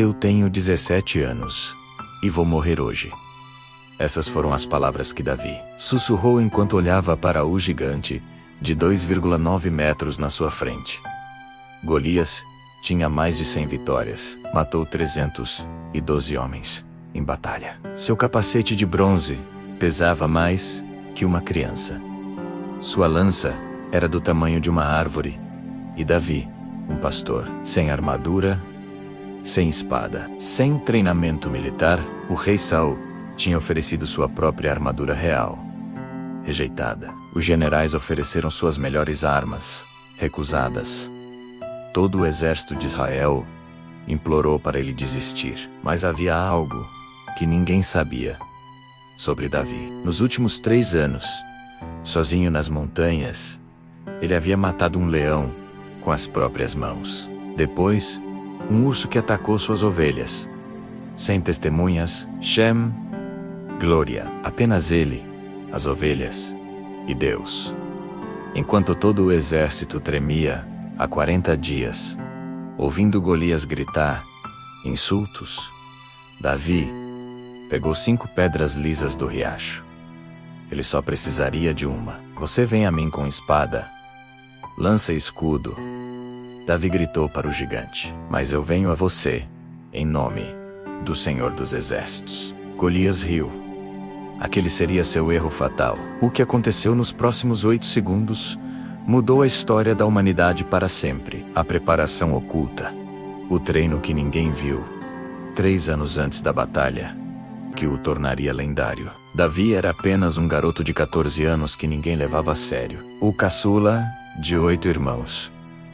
Eu tenho 17 anos. E vou morrer hoje. Essas foram as palavras que Davi sussurrou enquanto olhava para o gigante de 2,9 metros na sua frente. Golias tinha mais de 100 vitórias, matou 312 homens em batalha. Seu capacete de bronze pesava mais que uma criança. Sua lança era do tamanho de uma árvore. E Davi, um pastor, sem armadura, sem espada, sem treinamento militar, o rei Saul tinha oferecido sua própria armadura real. Rejeitada. Os generais ofereceram suas melhores armas, recusadas. Todo o exército de Israel implorou para ele desistir. Mas havia algo que ninguém sabia sobre Davi. Nos últimos 3 anos, sozinho nas montanhas, ele havia matado um leão com as próprias mãos. Depois, um urso que atacou suas ovelhas. Sem testemunhas, Shem, glória, apenas ele, as ovelhas e Deus. Enquanto todo o exército tremia há 40 dias, ouvindo Golias gritar insultos, Davi pegou 5 pedras lisas do riacho. Ele só precisaria de uma. Você vem a mim com espada, lança e escudo. Davi gritou para o gigante. Mas eu venho a você, em nome do Senhor dos Exércitos. Golias riu. Aquele seria seu erro fatal. O que aconteceu nos próximos 8 segundos mudou a história da humanidade para sempre. A preparação oculta. O treino que ninguém viu. 3 anos antes da batalha, que o tornaria lendário. Davi era apenas um garoto de 14 anos que ninguém levava a sério. O caçula de 8 irmãos.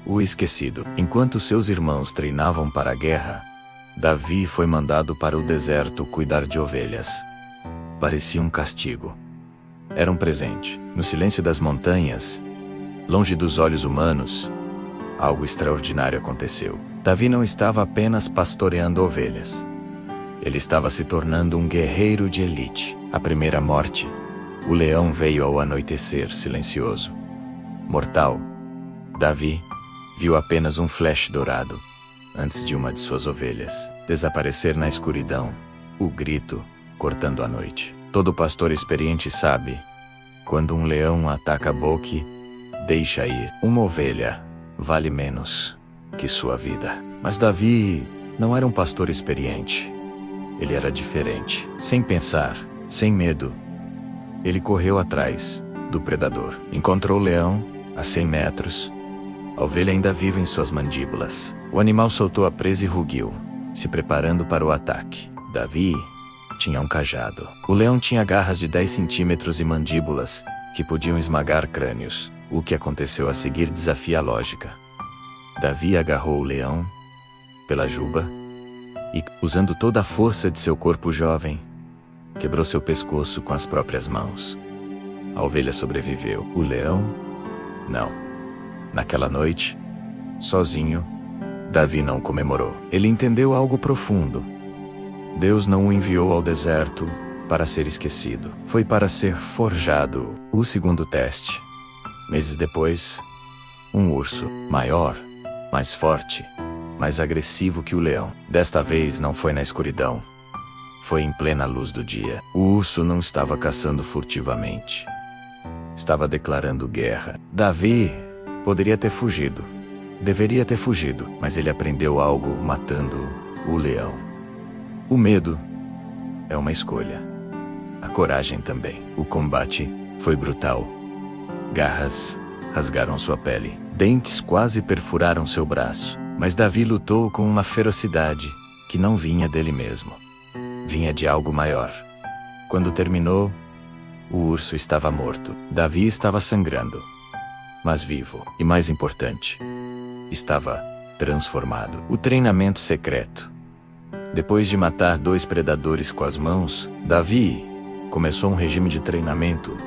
O esquecido. Enquanto seus irmãos treinavam para a guerra, Davi foi mandado para o deserto cuidar de ovelhas. Parecia um castigo. Era um presente. No silêncio das montanhas, longe dos olhos humanos, algo extraordinário aconteceu. Davi não estava apenas pastoreando ovelhas. Ele estava se tornando um guerreiro de elite. A primeira morte. O leão veio ao anoitecer silencioso. Mortal. Davi viu apenas um flash dourado, antes de uma de suas ovelhas desaparecer na escuridão, o grito cortando a noite. Todo pastor experiente sabe, quando um leão ataca a boque, deixa ir. Uma ovelha vale menos que sua vida. Mas Davi não era um pastor experiente. Ele era diferente. Sem pensar, sem medo, ele correu atrás do predador. Encontrou o leão a 100 metros. A ovelha ainda viva em suas mandíbulas. O animal soltou a presa e rugiu, se preparando para o ataque. Davi tinha um cajado. O leão tinha garras de 10 centímetros e mandíbulas que podiam esmagar crânios. O que aconteceu a seguir desafia a lógica. Davi agarrou o leão pela juba e, usando toda a força de seu corpo jovem, quebrou seu pescoço com as próprias mãos. A ovelha sobreviveu. O leão, não. Naquela noite, sozinho, Davi não comemorou. Ele entendeu algo profundo. Deus não o enviou ao deserto para ser esquecido. Foi para ser forjado. O segundo teste. Meses depois, um urso, maior, mais forte, mais agressivo que o leão. Desta vez não foi na escuridão. Foi em plena luz do dia. O urso não estava caçando furtivamente. Estava declarando guerra. Davi poderia ter fugido. Deveria ter fugido, mas ele aprendeu algo matando o leão. O medo é uma escolha. A coragem também. O combate foi brutal. Garras rasgaram sua pele. Dentes quase perfuraram seu braço. Mas Davi lutou com uma ferocidade que não vinha dele mesmo. Vinha de algo maior. Quando terminou, o urso estava morto. Davi estava sangrando, mas vivo. E mais importante, estava transformado. O treinamento secreto. Depois de matar 2 predadores com as mãos, Davi começou um regime de treinamento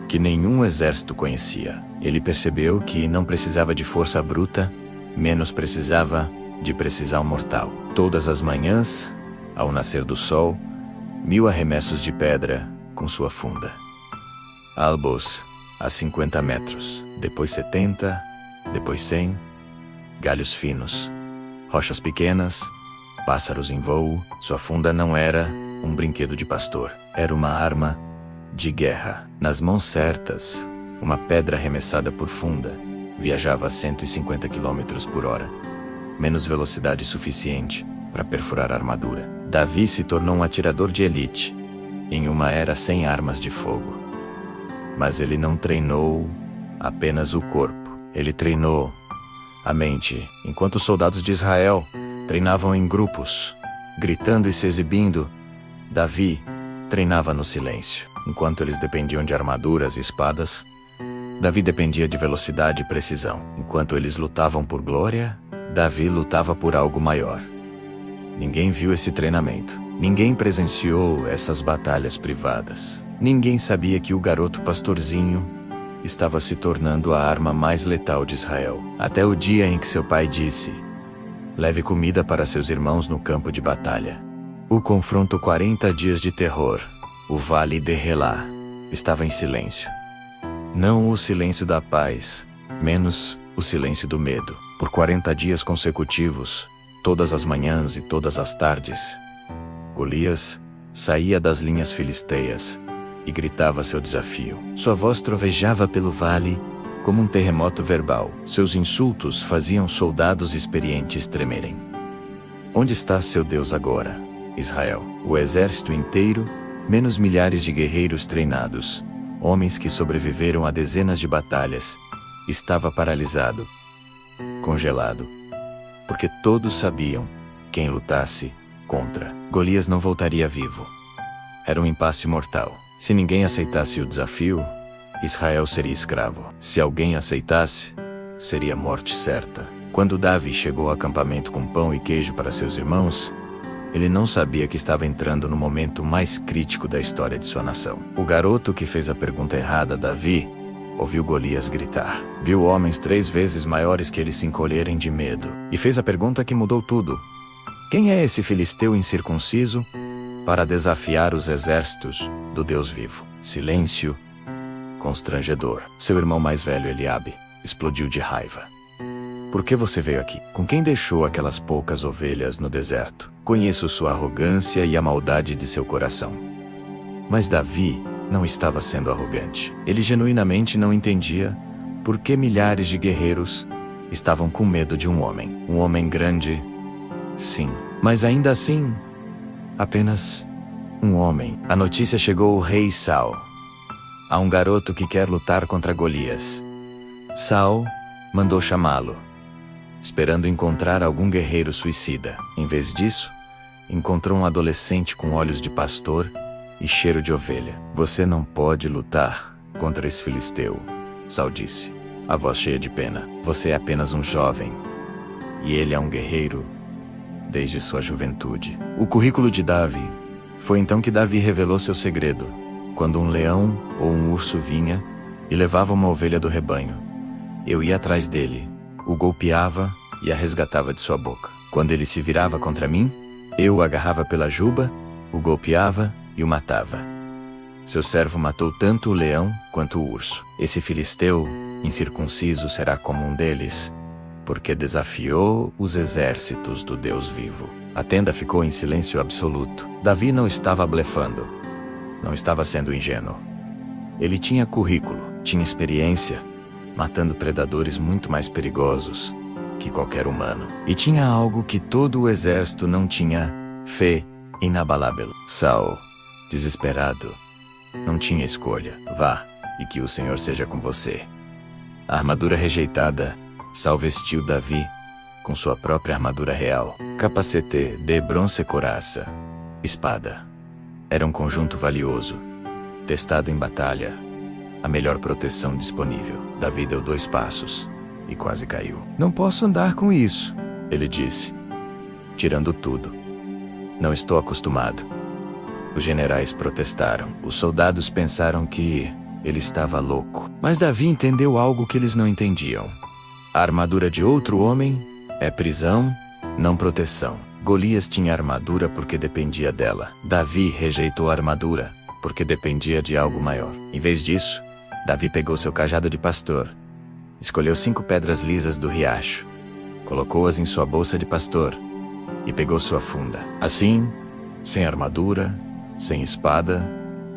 que nenhum exército conhecia. Ele percebeu que não precisava de força bruta, menos precisava de precisão mortal. Todas as manhãs, ao nascer do sol, 1000 arremessos de pedra com sua funda. Albos a 50 metros, depois 70, depois 100, galhos finos, rochas pequenas, pássaros em voo. Sua funda não era um brinquedo de pastor. Era uma arma de guerra. Nas mãos certas, uma pedra arremessada por funda viajava a 150 km por hora. Menos velocidade suficiente para perfurar a armadura. Davi se tornou um atirador de elite em uma era sem armas de fogo. Mas ele não treinou apenas o corpo. Ele treinou a mente, enquanto os soldados de Israel treinavam em grupos, gritando e se exibindo. Davi treinava no silêncio. Enquanto eles dependiam de armaduras e espadas, Davi dependia de velocidade e precisão. Enquanto eles lutavam por glória, Davi lutava por algo maior. Ninguém viu esse treinamento. Ninguém presenciou essas batalhas privadas. Ninguém sabia que o garoto pastorzinho estava se tornando a arma mais letal de Israel. Até o dia em que seu pai disse: leve comida para seus irmãos no campo de batalha. O confronto 40 dias de terror. O Vale de Relá estava em silêncio. Não o silêncio da paz, menos o silêncio do medo. Por 40 dias consecutivos, todas as manhãs e todas as tardes, Golias saía das linhas filisteias e gritava seu desafio. Sua voz trovejava pelo vale como um terremoto verbal. Seus insultos faziam soldados experientes tremerem. Onde está seu Deus agora, Israel? O exército inteiro, menos milhares de guerreiros treinados, homens que sobreviveram a dezenas de batalhas, estava paralisado, congelado, porque todos sabiam, quem lutasse contra Golias não voltaria vivo. Era um impasse mortal. Se ninguém aceitasse o desafio, Israel seria escravo. Se alguém aceitasse, seria morte certa. Quando Davi chegou ao acampamento com pão e queijo para seus irmãos, ele não sabia que estava entrando no momento mais crítico da história de sua nação. O garoto que fez a pergunta errada a Davi ouviu Golias gritar. Viu homens 3 vezes maiores que ele se encolherem de medo. E fez a pergunta que mudou tudo. Quem é esse filisteu incircunciso para desafiar os exércitos do Deus vivo? Silêncio constrangedor. Seu irmão mais velho, Eliabe, explodiu de raiva. Por que você veio aqui? Com quem deixou aquelas poucas ovelhas no deserto? Conheço sua arrogância e a maldade de seu coração. Mas Davi não estava sendo arrogante. Ele genuinamente não entendia por que milhares de guerreiros estavam com medo de um homem. Um homem grande, sim, mas ainda assim, apenas um homem. A notícia chegou ao rei Saul. Há um garoto que quer lutar contra Golias. Saul mandou chamá-lo, esperando encontrar algum guerreiro suicida. Em vez disso, encontrou um adolescente com olhos de pastor e cheiro de ovelha. Você não pode lutar contra esse filisteu, Saul disse, a voz cheia de pena. Você é apenas um jovem, e ele é um guerreiro desde sua juventude. O currículo de Davi. Foi então que Davi revelou seu segredo. Quando um leão ou um urso vinha e levava uma ovelha do rebanho, eu ia atrás dele, o golpeava e a resgatava de sua boca. Quando ele se virava contra mim, eu o agarrava pela juba, o golpeava e o matava. Seu servo matou tanto o leão quanto o urso. Esse filisteu incircunciso será como um deles, porque desafiou os exércitos do Deus vivo. A tenda ficou em silêncio absoluto. Davi não estava blefando. Não estava sendo ingênuo. Ele tinha currículo, tinha experiência, matando predadores muito mais perigosos que qualquer humano. E tinha algo que todo o exército não tinha: fé inabalável. Saul, desesperado, não tinha escolha. Vá, e que o Senhor seja com você. A armadura rejeitada, Saul vestiu Davi com sua própria armadura real. Capacete de bronze coraça. Espada. Era um conjunto valioso, testado em batalha, a melhor proteção disponível. Davi deu 2 passos e quase caiu. Não posso andar com isso, ele disse, tirando tudo. Não estou acostumado. Os generais protestaram. Os soldados pensaram que ele estava louco. Mas Davi entendeu algo que eles não entendiam. A armadura de outro homem é prisão, não proteção. Golias tinha armadura porque dependia dela. Davi rejeitou a armadura porque dependia de algo maior. Em vez disso, Davi pegou seu cajado de pastor, escolheu 5 pedras lisas do riacho, colocou-as em sua bolsa de pastor e pegou sua funda. Assim, sem armadura, sem espada,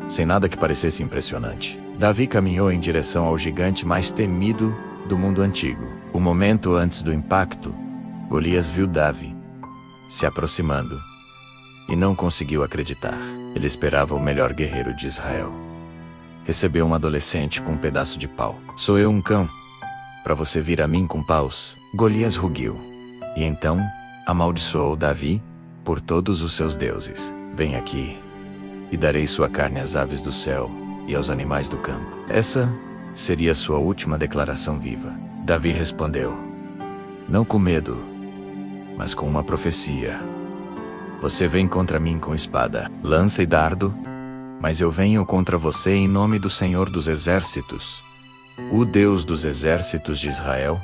sem nada que parecesse impressionante, Davi caminhou em direção ao gigante mais temido do mundo antigo. O momento antes do impacto, Golias viu Davi se aproximando e não conseguiu acreditar. Ele esperava o melhor guerreiro de Israel. Recebeu um adolescente com um pedaço de pau. Sou eu um cão? Para você vir a mim com paus? Golias rugiu. E então, amaldiçoou Davi por todos os seus deuses. Vem aqui, e darei sua carne às aves do céu e aos animais do campo. Essa seria sua última declaração viva. Davi respondeu, não com medo, mas com uma profecia. Você vem contra mim com espada, lança e dardo, mas eu venho contra você em nome do Senhor dos Exércitos, o Deus dos exércitos de Israel,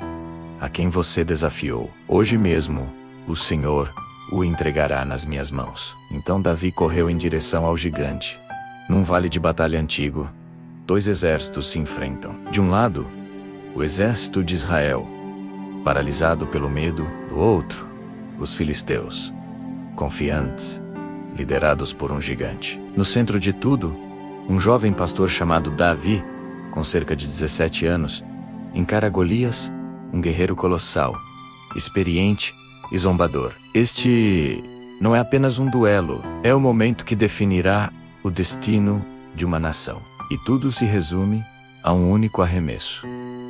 a quem você desafiou. Hoje mesmo, o Senhor o entregará nas minhas mãos. Então Davi correu em direção ao gigante. Num vale de batalha antigo, dois exércitos se enfrentam. De um lado, o exército de Israel, paralisado pelo medo. Do outro, os filisteus, confiantes, liderados por um gigante. No centro de tudo, um jovem pastor chamado Davi, com cerca de 17 anos, encara Golias, um guerreiro colossal, experiente e zombador. Este não é apenas um duelo, é o momento que definirá o destino de uma nação. E tudo se resume a um único arremesso.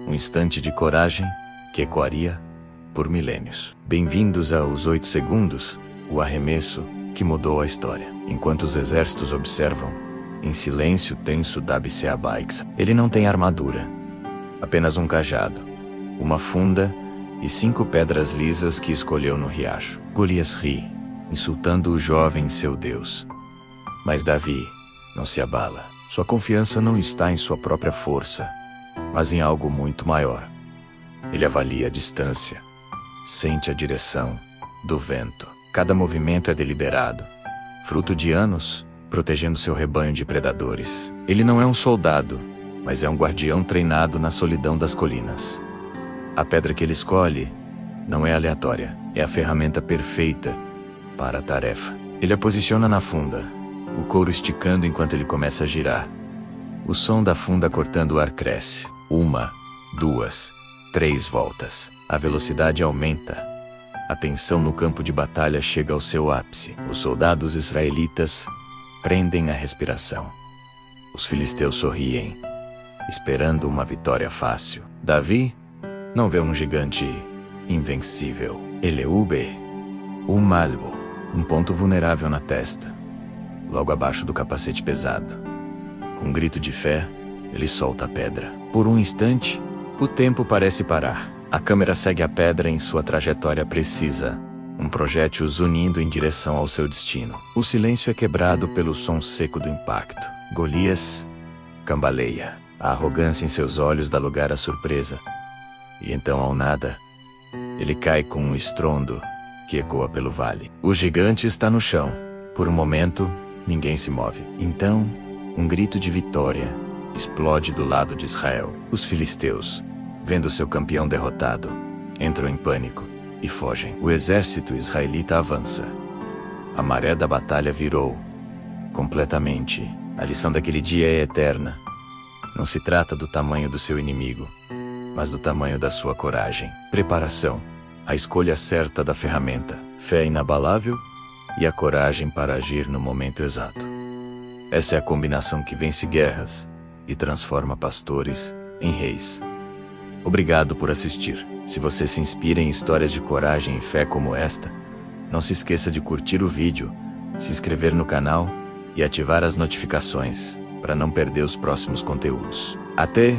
Um instante de coragem que ecoaria por milênios. Bem-vindos aos 8 segundos, o arremesso que mudou a história. Enquanto os exércitos observam, em silêncio tenso, Davi se abaixa. Ele não tem armadura, apenas um cajado, uma funda e 5 pedras lisas que escolheu no riacho. Golias ri, insultando o jovem seu Deus. Mas Davi não se abala. Sua confiança não está em sua própria força, mas em algo muito maior. Ele avalia a distância, sente a direção do vento. Cada movimento é deliberado, fruto de anos protegendo seu rebanho de predadores. Ele não é um soldado, mas é um guardião treinado na solidão das colinas. A pedra que ele escolhe não é aleatória, é a ferramenta perfeita para a tarefa. Ele a posiciona na funda, o couro esticando enquanto ele começa a girar. O som da funda cortando o ar cresce. 1, 2, 3 voltas. A velocidade aumenta. A tensão no campo de batalha chega ao seu ápice. Os soldados israelitas prendem a respiração. Os filisteus sorriem, esperando uma vitória fácil. Davi não vê um gigante invencível. Eleube, um malbo, um ponto vulnerável na testa, logo abaixo do capacete pesado. Com um grito de fé, ele solta a pedra. Por um instante, o tempo parece parar. A câmera segue a pedra em sua trajetória precisa, um projétil zunindo em direção ao seu destino. O silêncio é quebrado pelo som seco do impacto. Golias cambaleia. A arrogância em seus olhos dá lugar à surpresa. E então, ao nada, ele cai com um estrondo que ecoa pelo vale. O gigante está no chão. Por um momento, ninguém se move. Então, um grito de vitória explode do lado de Israel. Os filisteus, vendo seu campeão derrotado, entram em pânico e fogem. O exército israelita avança. A maré da batalha virou completamente. A lição daquele dia é eterna. Não se trata do tamanho do seu inimigo, mas do tamanho da sua coragem. Preparação, a escolha certa da ferramenta, fé inabalável e a coragem para agir no momento exato. Essa é a combinação que vence guerras e transforma pastores em reis. Obrigado por assistir. Se você se inspira em histórias de coragem e fé como esta, não se esqueça de curtir o vídeo, se inscrever no canal e ativar as notificações para não perder os próximos conteúdos. Até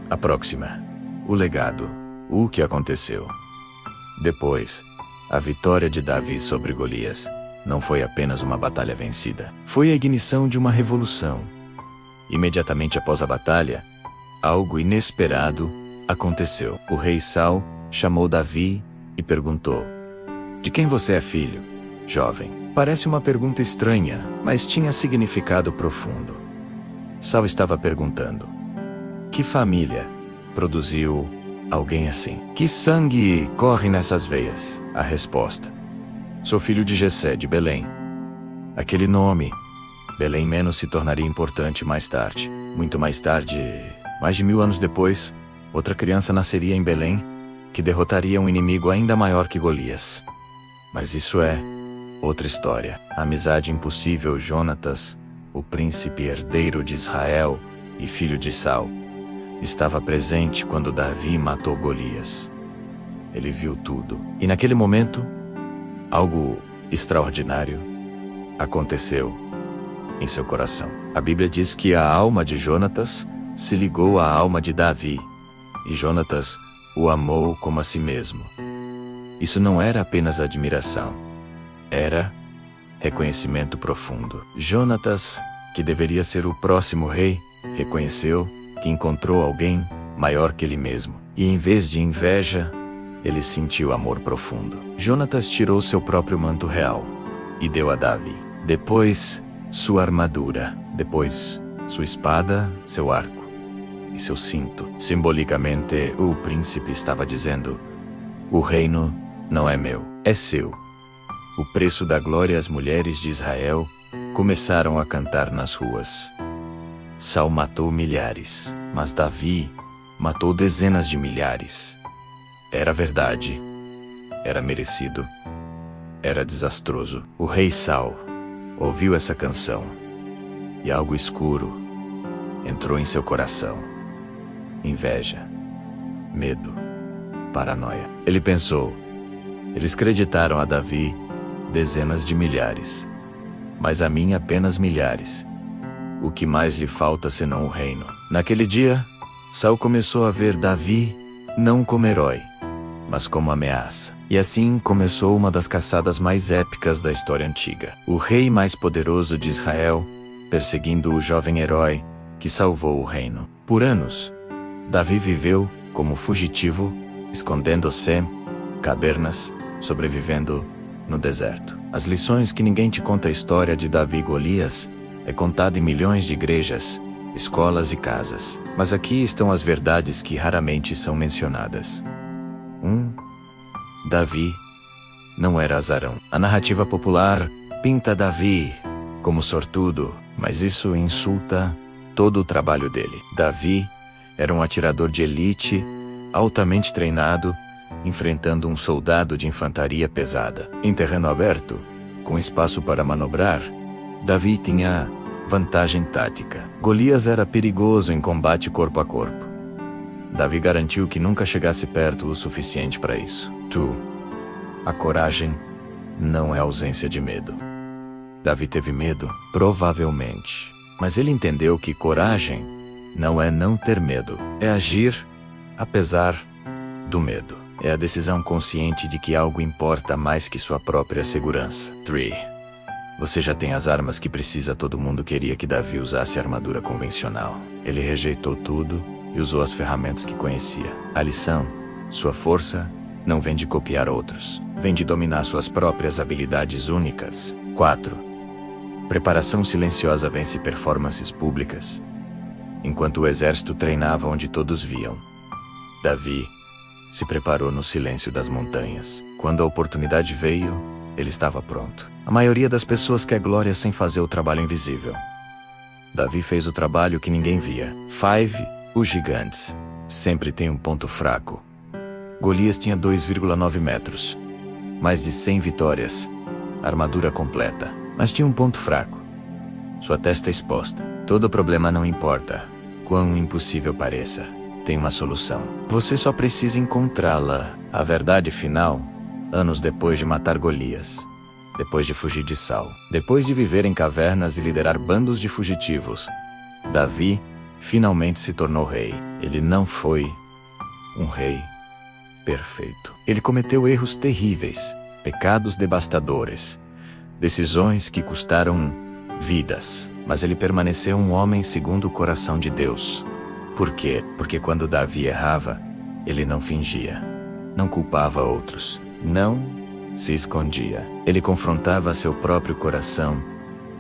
a próxima. O legado. O que aconteceu? Depois, a vitória de Davi sobre Golias não foi apenas uma batalha vencida. Foi a ignição de uma revolução. Imediatamente após a batalha, algo inesperado aconteceu. O rei Saul chamou Davi e perguntou: "De quem você é filho, jovem?" Parece uma pergunta estranha, mas tinha significado profundo. Saul estava perguntando: que família produziu alguém assim? Que sangue corre nessas veias? A resposta: Sou filho de Jessé de Belém. Aquele nome, Belém Menos, se tornaria importante mais tarde. Muito mais tarde, mais de 1000 anos depois, outra criança nasceria em Belém, que derrotaria um inimigo ainda maior que Golias. Mas isso é outra história. A amizade impossível. Jonatas, o príncipe herdeiro de Israel e filho de Saul, estava presente quando Davi matou Golias. Ele viu tudo. E naquele momento, algo extraordinário aconteceu em seu coração. A Bíblia diz que a alma de Jonatas se ligou à alma de Davi, e Jonatas o amou como a si mesmo. Isso não era apenas admiração, era reconhecimento profundo. Jonatas, que deveria ser o próximo rei, reconheceu que encontrou alguém maior que ele mesmo. E em vez de inveja, ele sentiu amor profundo. Jonatas tirou seu próprio manto real e deu a Davi. Depois, sua armadura. Depois, sua espada, seu arco e seu cinto. Simbolicamente, o príncipe estava dizendo: o reino não é meu, é seu. O preço da glória. As mulheres de Israel começaram a cantar nas ruas. Saul matou milhares, mas Davi matou dezenas de milhares. Era verdade, era merecido, era desastroso. O rei Saul ouviu essa canção e algo escuro entrou em seu coração. Inveja, medo, paranoia. Ele pensou: eles creditaram a Davi dezenas de milhares, mas a mim apenas milhares. O que mais lhe falta senão o reino? Naquele dia, Saul começou a ver Davi não como herói, mas como ameaça. E assim começou uma das caçadas mais épicas da história antiga. O rei mais poderoso de Israel perseguindo o jovem herói que salvou o reino. Por anos, Davi viveu como fugitivo, escondendo-se em cavernas, sobrevivendo no deserto. As lições que ninguém te conta. A história de Davi e Golias é contada em milhões de igrejas, escolas e casas. Mas aqui estão as verdades que raramente são mencionadas. 1. Davi não era azarão. A narrativa popular pinta Davi como sortudo, mas isso insulta todo o trabalho dele. Davi era um atirador de elite, altamente treinado, enfrentando um soldado de infantaria pesada. Em terreno aberto, com espaço para manobrar, Davi tinha vantagem tática. Golias era perigoso em combate corpo a corpo. Davi garantiu que nunca chegasse perto o suficiente para isso. A coragem não é ausência de medo. Davi teve medo? Provavelmente. Mas ele entendeu que coragem não é não ter medo, é agir apesar do medo. É a decisão consciente de que algo importa mais que sua própria segurança. 3. Você já tem as armas que precisa. Todo mundo queria que Davi usasse armadura convencional. Ele rejeitou tudo e usou as ferramentas que conhecia. A lição: sua força não vem de copiar outros, vem de dominar suas próprias habilidades únicas. 4. Preparação silenciosa vence performances públicas. Enquanto o exército treinava onde todos viam, Davi se preparou no silêncio das montanhas. Quando a oportunidade veio, ele estava pronto. A maioria das pessoas quer glória sem fazer o trabalho invisível. Davi fez o trabalho que ninguém via. 5. Os gigantes sempre têm um ponto fraco. Golias tinha 2,9 metros, mais de 100 vitórias, armadura completa, mas tinha um ponto fraco: sua testa exposta. Todo problema, não importa quão impossível pareça, tem uma solução. Você só precisa encontrá-la. A verdade final: anos depois de matar Golias, depois de fugir de Saul, depois de viver em cavernas e liderar bandos de fugitivos, Davi finalmente se tornou rei. Ele não foi um rei perfeito. Ele cometeu erros terríveis, pecados devastadores, decisões que custaram vidas, mas ele permaneceu um homem segundo o coração de Deus. Por quê? Porque quando Davi errava, ele não fingia, não culpava outros, não se escondia. Ele confrontava seu próprio coração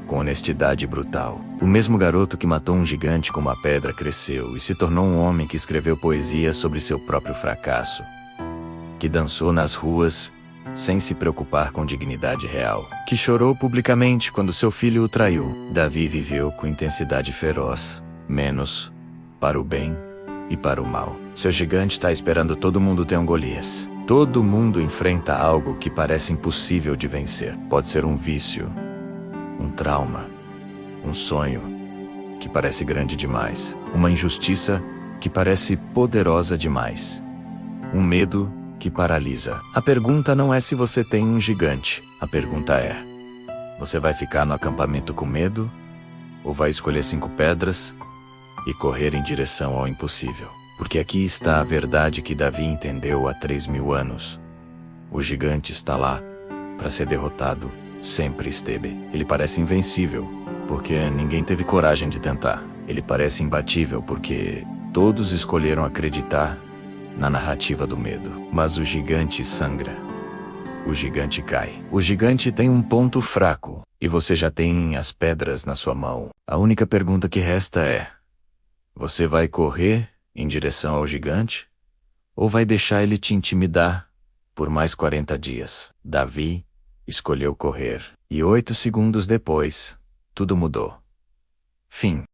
com honestidade brutal. O mesmo garoto que matou um gigante com uma pedra cresceu e se tornou um homem que escreveu poesia sobre seu próprio fracasso, que dançou nas ruas sem se preocupar com dignidade real, que chorou publicamente quando seu filho o traiu. Davi viveu com intensidade feroz, menos para o bem e para o mal. Seu gigante está esperando todo mundo ter um Golias. Todo mundo enfrenta algo que parece impossível de vencer. Pode ser um vício, um trauma, um sonho que parece grande demais, uma injustiça que parece poderosa demais, um medo que paralisa. A pergunta não é se você tem um gigante. A pergunta é: você vai ficar no acampamento com medo? Ou vai escolher 5 pedras e correr em direção ao impossível? Porque aqui está a verdade que Davi entendeu há 3.000 anos. O gigante está lá para ser derrotado. Sempre esteve. Ele parece invencível, porque ninguém teve coragem de tentar. Ele parece imbatível porque todos escolheram acreditar na narrativa do medo. Mas o gigante sangra. O gigante cai. O gigante tem um ponto fraco, e você já tem as pedras na sua mão. A única pergunta que resta é: você vai correr em direção ao gigante? Ou vai deixar ele te intimidar por mais 40 dias? Davi escolheu correr. E 8 segundos depois, tudo mudou. Fim.